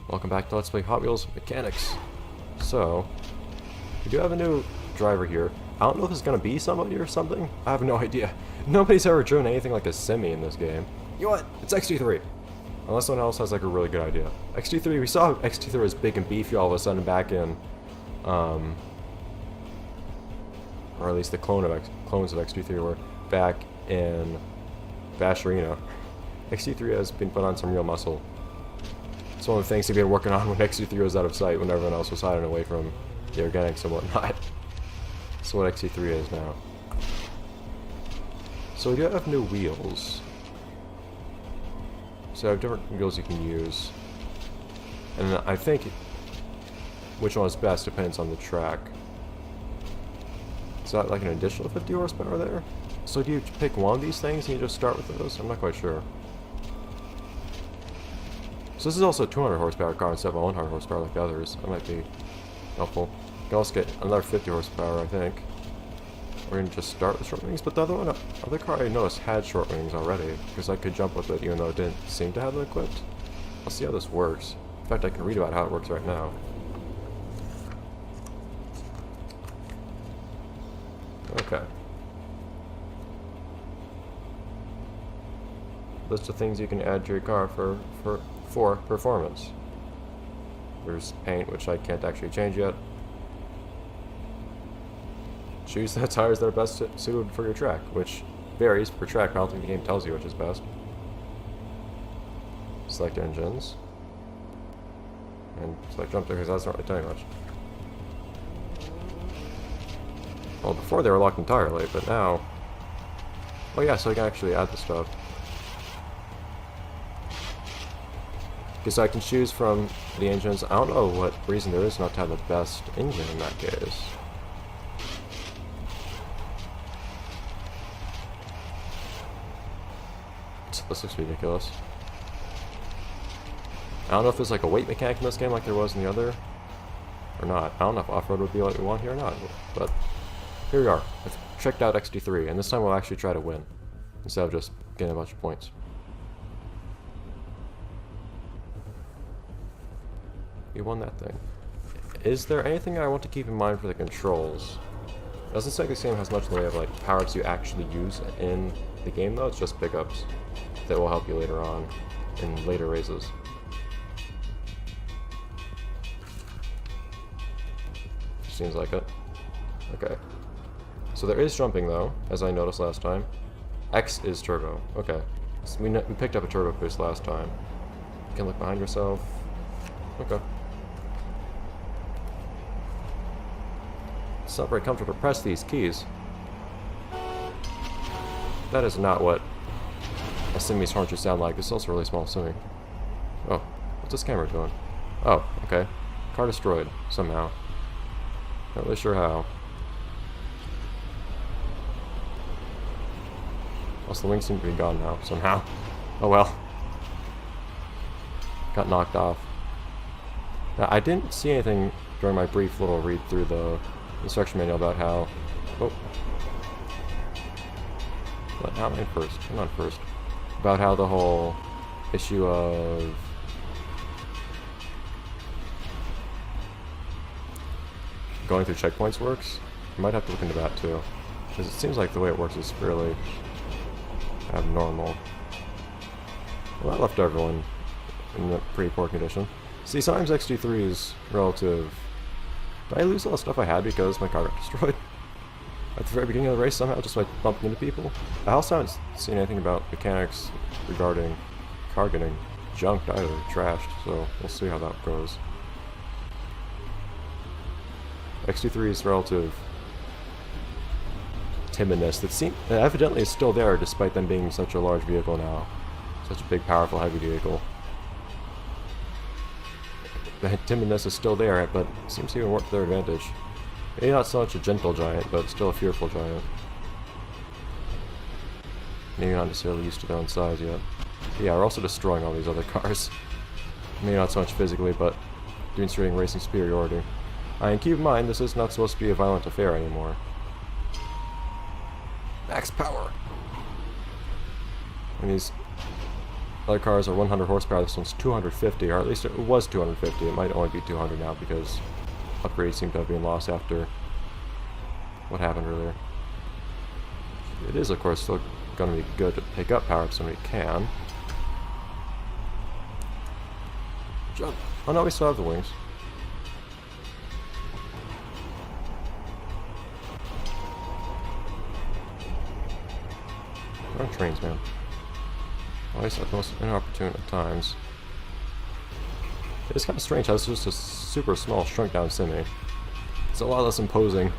Welcome back to Let's Play Hot Wheels Mechanics. So, we do have a new driver here. I don't know if it's going to be somebody or something. I have no idea. Nobody's ever driven anything like a semi in this game. You know what? It's XT3. Unless someone else has like a really good idea. XT3, we saw XT3 was big and beefy all of a sudden back in, or at least the clones of XT3 were back in Bash Arena. XT3 has been put on some real muscle. It's one of the things they've been working on when XT3 was out of sight, when everyone else was hiding away from the organics and whatnot. That's what XT3 is now. So we do have new wheels. So I have different wheels you can use. And I think which one is best depends on the track. Is that like an additional 50 horsepower there? So do you pick one of these things and you just start with those? I'm not quite sure. So this is also a 200 horsepower car instead of a 100 horsepower like the others. That might be helpful. You can also get another 50 horsepower, I think. We're going to just start with short wings, but the other car I noticed had short wings already, because I could jump with it even though it didn't seem to have them equipped. I'll see how this works. In fact, I can read about how it works right now. Okay. List of things you can add to your car for performance. There's paint, which I can't actually change yet. Choose the tires that are best suited for your track, which varies per track. I don't think the game tells you which is best. Select engines. And select jump because that's not really telling much. Well, before they were locked entirely, but now... Oh yeah, so I can actually add the stuff. Because I can choose from the engines. I don't know what reason there is not to have the best engine in that case. This looks ridiculous. I don't know if there's like a weight mechanic in this game like there was in the other, or not. I don't know if off-road would be what we want here or not, but here we are. I've checked out XT3, and this time we'll actually try to win, instead of just getting a bunch of points. We won that thing. Is there anything I want to keep in mind for the controls? It doesn't seem like this game has much in the way of like power-ups you actually use in the game though, it's just pickups that will help you later on in later races. Seems like it. Okay. So there is jumping though, as I noticed last time. X is turbo. Okay. So we picked up a turbo boost last time. You can look behind yourself. Okay. It's not very comfortable to press these keys. That is not what a simi's horn should sound like. It's also a really small simi. Oh, what's this camera doing? Oh, okay. Car destroyed, somehow. Not really sure how. Also, the wings seem to be gone now, somehow. Oh well. Got knocked off. Now, I didn't see anything during my brief little read through the instruction manual about how... Oh. But how am I first? I'm on first. About how the whole issue of going through checkpoints works. I might have to look into that too, because it seems like the way it works is fairly abnormal. Well, that left everyone in a pretty poor condition. See, sometimes XT3 is relative. Did I lose all the stuff I had because my car got destroyed? At the very beginning of the race, somehow, just by bumping into people. I also haven't seen anything about mechanics regarding car getting junked either, trashed, so we'll see how that goes. XT3's relative timidness that evidently is still there despite them being such a large vehicle now. Such a big, powerful, heavy vehicle. The timidness is still there, but seems to even work to their advantage. Maybe not so much a gentle giant, but still a fearful giant. Maybe not necessarily used to their own size yet. But yeah, we're also destroying all these other cars. Maybe not so much physically, but demonstrating racing superiority. And keep in mind, this is not supposed to be a violent affair anymore. Max power! And these Other cars are 100 horsepower, this one's 250, or at least it was 250. It might only be 200 now because upgrades seem to have been lost after what happened earlier. It is, of course, still going to be good to pick up power-ups when we can. Jump! Oh no, we still have the wings. Wrong trains, man. Always at the most inopportune at times. It's kind of strange how it's just a super small, shrunk down semi. It's a lot less imposing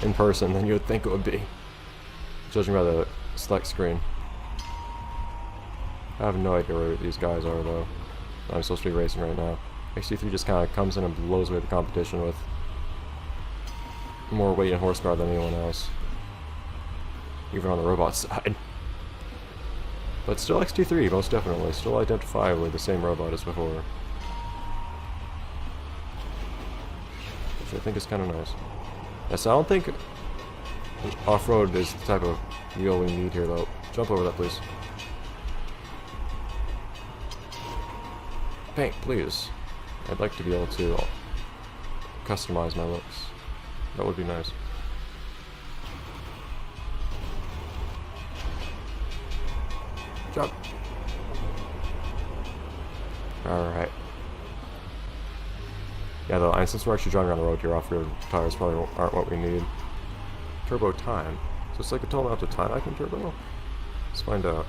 in person than you would think it would be, judging by the select screen. I have no idea where these guys are though. I'm supposed to be racing right now. XT3 just kind of comes in and blows away the competition with more weight and horsepower than anyone else, even on the robot side. But still XT3, most definitely. Still identifiably the same robot as before. Which I think is kind of nice. Yes, I don't think off-road is the type of wheel we need here, though. Jump over that, please. Paint, please. I'd like to be able to customize my looks. That would be nice. Jump. Alright. Yeah, though, and since we're actually driving on the road here, off-road tires probably aren't what we need. Turbo time. So it's like a total amount of time I can turbo? Let's find out.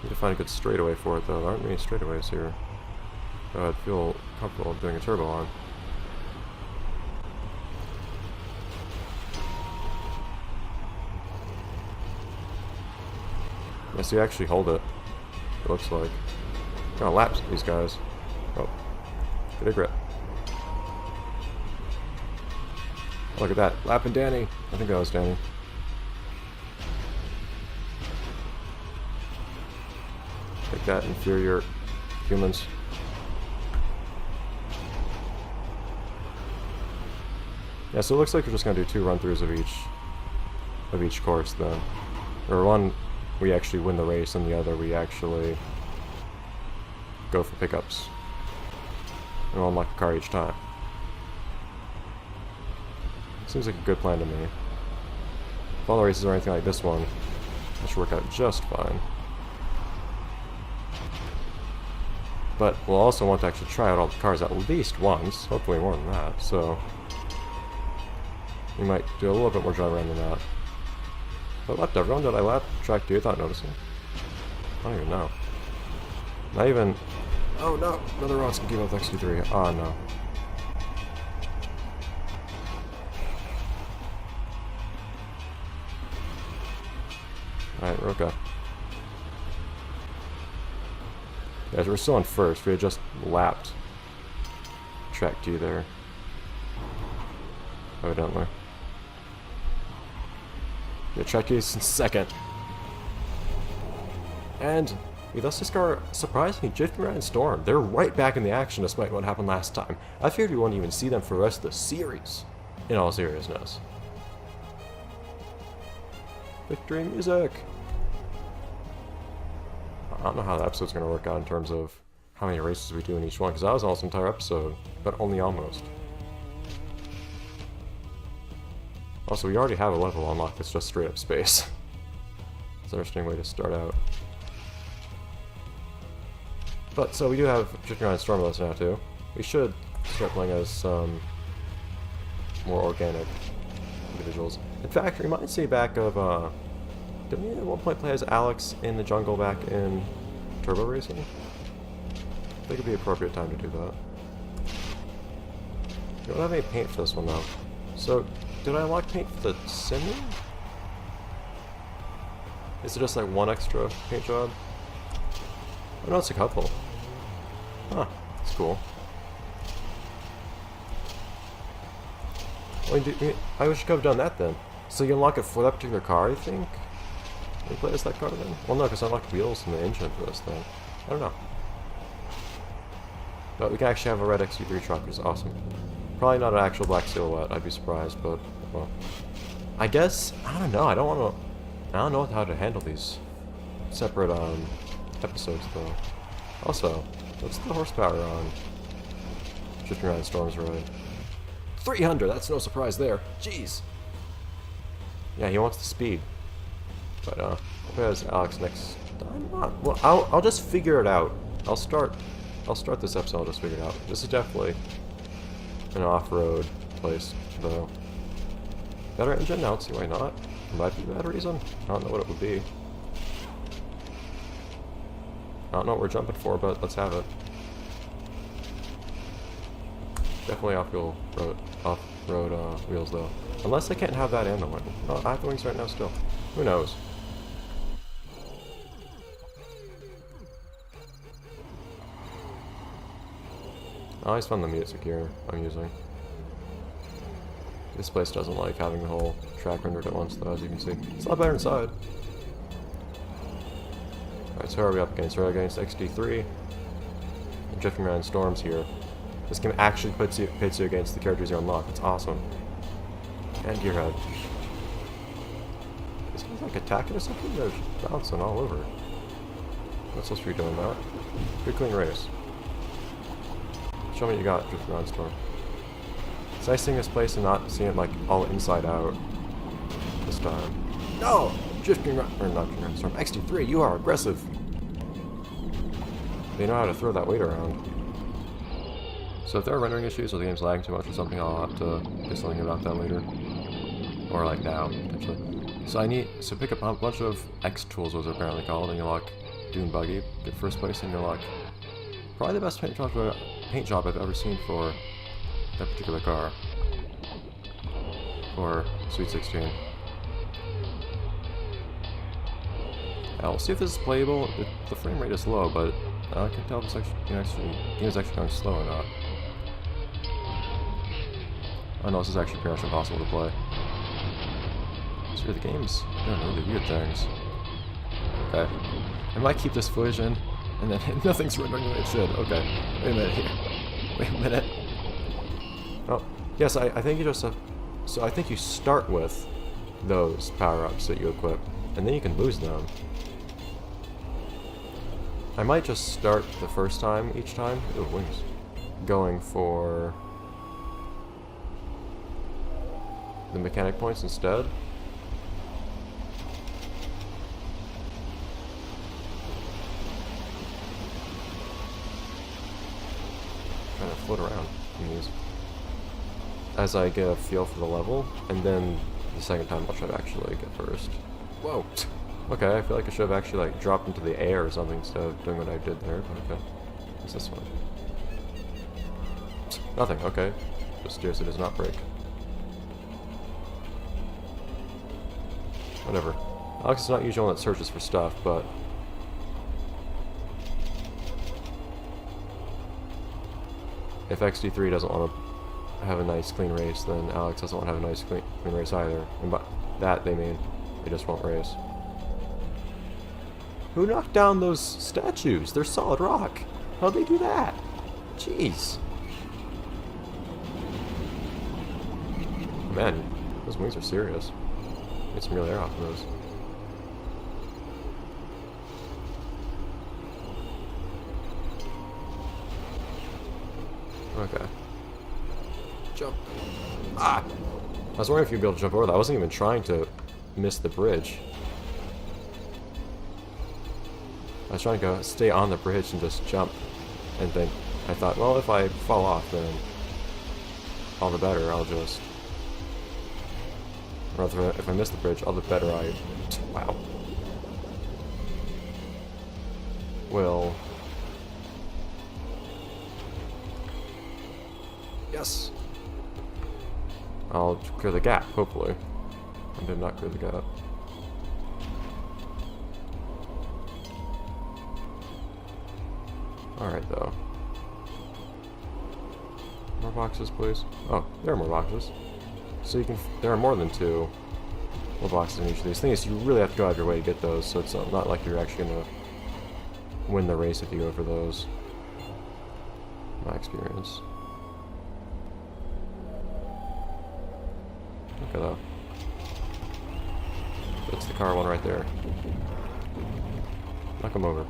Need to find a good straightaway for it, though. There aren't many straightaways here. I'd feel comfortable doing a turbo on. Yes, you actually hold it. It looks like. Gonna lap these guys. Oh, get a grip. Oh, look at that, lapping Danny. I think that was Danny. Take that, inferior humans. Yeah, so it looks like we're just gonna do 2 run-throughs of each course then, or one we actually win the race, and the other we actually go for pickups. And we'll unlock a car each time. Seems like a good plan to me. If all the races are anything like this one, that should work out just fine. But we'll also want to actually try out all the cars at least once, hopefully more than that, so we might do a little bit more drive around than that. But I lapped everyone. Did I lap track 2 without noticing? I don't even know. Not even... Oh no! Another rod's gonna keep up with XT3. Oh no. Alright, we're okay. Yeah, we're still in first. We had just lapped track 2 there. Evidently. Yeah, track 2 is in second. And we thus discover, surprisingly, drifting around in Storm. They're right back in the action despite what happened last time. I figured we wouldn't even see them for the rest of the series, in all seriousness. Victory music! I don't know how the episode's going to work out in terms of how many races we do in each one, because that was almost an entire episode, but only almost. Also, we already have a level unlocked that's just straight up space. It's an interesting way to start out. But, so we do have drifting around Storm with us now too. We should start playing as some more organic individuals. In fact, it reminds me back of, didn't we at one point play as Alex in the jungle back in Turbo Racing? I think it'd be an appropriate time to do that. We don't have any paint for this one though. So, did I unlock paint for the Simi? Is it just like one extra paint job? Oh no, it's a couple. Huh, that's cool. Well, I wish you could have done that then. So you unlock it for that particular car, I think? Can you play as that car then? Well no, because I unlocked wheels and the engine for this thing. I don't know. But we can actually have a red XT3 truck, which is awesome. Probably not an actual black silhouette, I'd be surprised, but, well. I guess, I don't know, I don't want to I don't know how to handle these separate episodes though. Also, what's the horsepower on Drifting Around Storms Road? 300. That's no surprise there. Jeez. Yeah, he wants the speed. But where's Alex next time? Well, I'll just figure it out. I'll start this episode. I'll just figure it out. This is definitely an off-road place, though. Better engine? I don't see why not. Might be a better reason. I don't know what it would be. I don't know what we're jumping for, but let's have it. Definitely off-road wheels, though. Unless I can't have that in the way. No, I have the wings right now still. Who knows? I always find the music here I'm using. This place doesn't like having the whole track rendered at once, though, as you can see. It's a lot better inside. Alright, so who are we up against? We're up against XD3. And Drifting Around Storms here. This game actually pits you against the characters you unlock. It's awesome. And Gearhead. This guy's like attacking or something? They're bouncing all over. What's supposed to be doing that? Good clean race. Show me what you got, Drifting Around Storm. It's nice seeing this place and not seeing it like all inside out this time. No! Drifting Around, or not Drifting Around Storm. XD3, you are aggressive. They know how to throw that weight around. So if there are rendering issues or the game's lagging too much or something, I'll have to do something about that later. Or like now, potentially. So pick up a bunch of X tools, those are apparently called, and you'll lock Dune Buggy. Get first place and you'll lock probably the best paint job I've ever seen for that particular car. For Sweet 16. We'll see if this is playable. The frame rate is low, but I can tell if the game is actually going slow or not. Oh no, this is actually pretty much impossible to play. So the game's doing really weird things. Okay. I might keep this footage in, and then nothing's rendering the way it should. Okay. Wait a minute here. Wait a minute. Oh, yes, I think you just have... So I think you start with those power-ups that you equip, and then you can lose them. I might just start the first time each time. Ooh, wings. Going for the mechanic points instead. Trying to float around in these as I get a feel for the level, and then the second time I'll try to actually get first. Whoa! Okay, I feel like I should have actually like dropped into the air or something instead of doing what I did there, but okay. What's this one? Nothing, okay. Just seriously does not break. Whatever. Alex is not usually one that searches for stuff, but if XD3 doesn't want to have a nice clean race, then Alex doesn't want to have a nice clean race either. And by that they mean they just won't race. Who knocked down those statues? They're solid rock. How'd they do that? Jeez. Man, those wings are serious. Get some real air off of those. Okay. Jump. Ah! I was wondering if you'd be able to jump over that. I wasn't even trying to miss the bridge. I was trying to go stay on the bridge and just jump. And then I thought, well, if I fall off, then all the better. I'll just... Or if I miss the bridge, all the better I... Wow. Will... Yes! I'll clear the gap, hopefully. I did not clear the gap. Alright, though. More boxes, please. Oh, there are more boxes. So you can... There are more than 2 little boxes in each of these. The thing is, you really have to go out of your way to get those, so it's not like you're actually going to win the race if you go for those. My experience. Okay, though. That's the car one right there. Knock him over.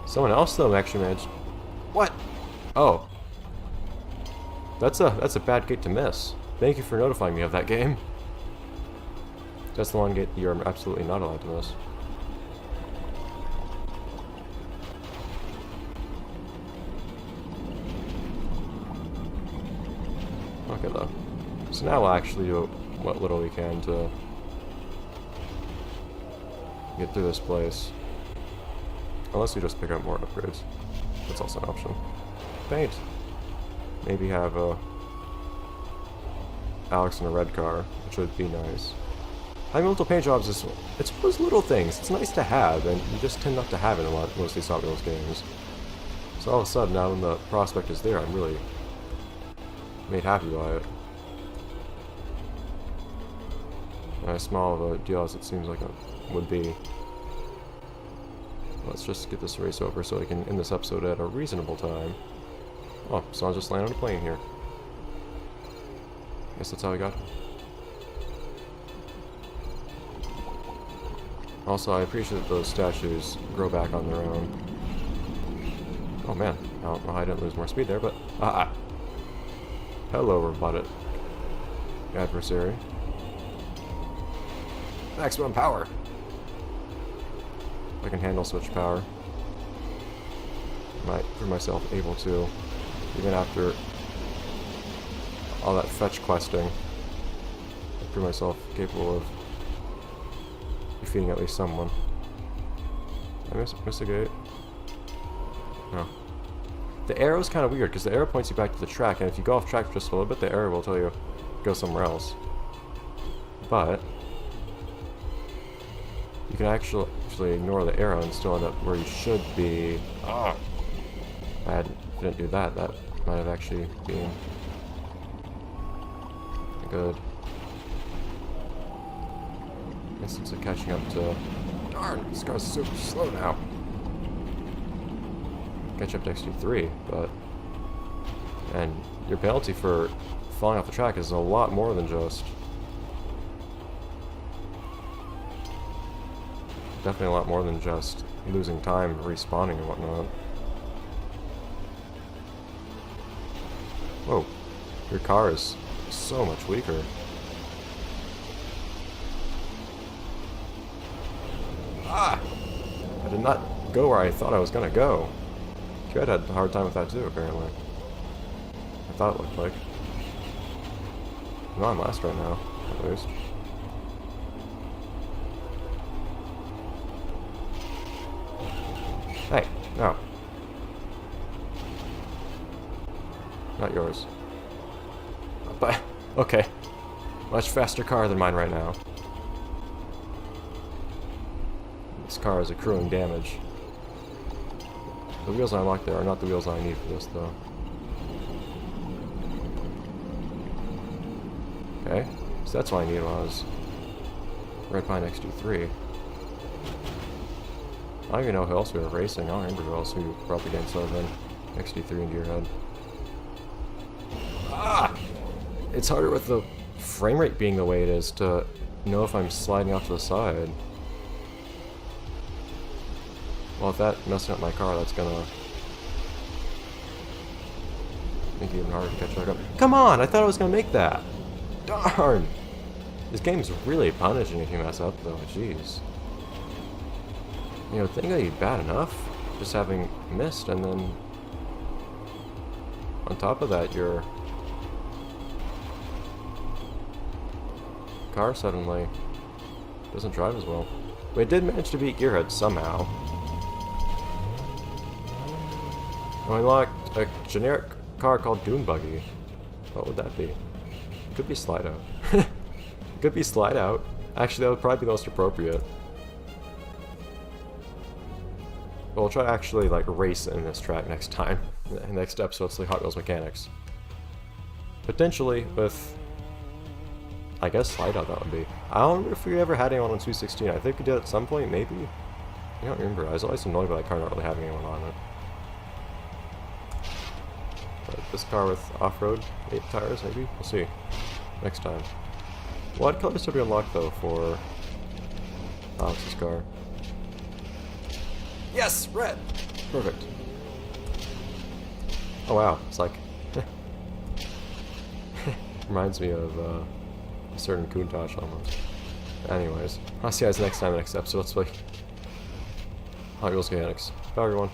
Someone else though actually managed. What? Oh. That's a bad gate to miss. Thank you for notifying me of that game. That's the one gate you're absolutely not allowed to miss. Okay though. So now we'll actually do what little we can to get through this place. Unless we just pick up more upgrades. That's also an option. Paint. Maybe have Alex in a red car, which would be nice. Having multiple paint jobs is, it's those little things. It's nice to have, and you just tend not to have it in most of these Hot Wheels games. So all of a sudden, now when the prospect is there, I'm really made happy by it. As small of a deal as it seems like it would be. Let's just get this race over so we can end this episode at a reasonable time. Oh, so I'll just land on a plane here. Guess that's how we got. Also, I appreciate that those statues grow back on their own. Oh man, I don't know how I didn't lose more speed there, but... Hello, robotic adversary. Maximum power! I can handle switch power. Might prove myself able to, even after all that fetch questing. I prove myself capable of defeating at least someone. I miss a gate. No. The arrow's kind of weird because the arrow points you back to the track, and if you go off track for just a little bit, the arrow will tell you go somewhere else. But you can actually ignore the arrow and still end up where you should be. If I didn't do that, that might have actually been good. Instance of catching up to... Darn, this car's super slow now. Catch up to XT3, but... And your penalty for falling off the track is a lot more than just... Definitely a lot more than just losing time, respawning and whatnot. Whoa, your car is so much weaker. I did not go where I thought I was gonna go. Kid had a hard time with that too, apparently. I thought it looked like. I'm on last right now, at least. Hey, no. Not yours. But, okay. Much faster car than mine right now. This car is accruing damage. The wheels I unlocked there are not the wheels I need for this, though. Okay, so that's what I needed when I was right behind XT3. I don't even know who else we were racing. I don't remember who else we were up against other than XT3 into your head. It's harder with the frame rate being the way it is to know if I'm sliding off to the side. Well, if that messing up my car, that's gonna make it even harder to catch back up. Come on! I thought I was gonna make that! Darn! This game's really punishing if you mess up, though. Jeez. You know, think that'd be bad enough, just having missed, and then on top of that, your car suddenly doesn't drive as well. But it did manage to beat Gearhead somehow. I unlocked a generic car called Dune Buggy. What would that be? It could be Slide Out. It could be Slide Out. Actually, that would probably be the most appropriate. But we'll try to actually like race in this track next time. The next episode's like Hot Wheels MechaniX. Potentially with, I guess, Slide Out that would be. I don't remember if we ever had anyone on 216. I think we did at some point, maybe. I don't remember. I was always annoyed by that car not really having anyone on it. But this car with off-road 8 tires, maybe? We'll see. Next time. What colors did we unlock though for Alex's car. Yes! Red! Perfect. Oh wow, it's like... reminds me of a certain Countach almost. Anyways, I'll see you guys next time, next episode. Let's play Hot Wheels MechaniX. Bye everyone.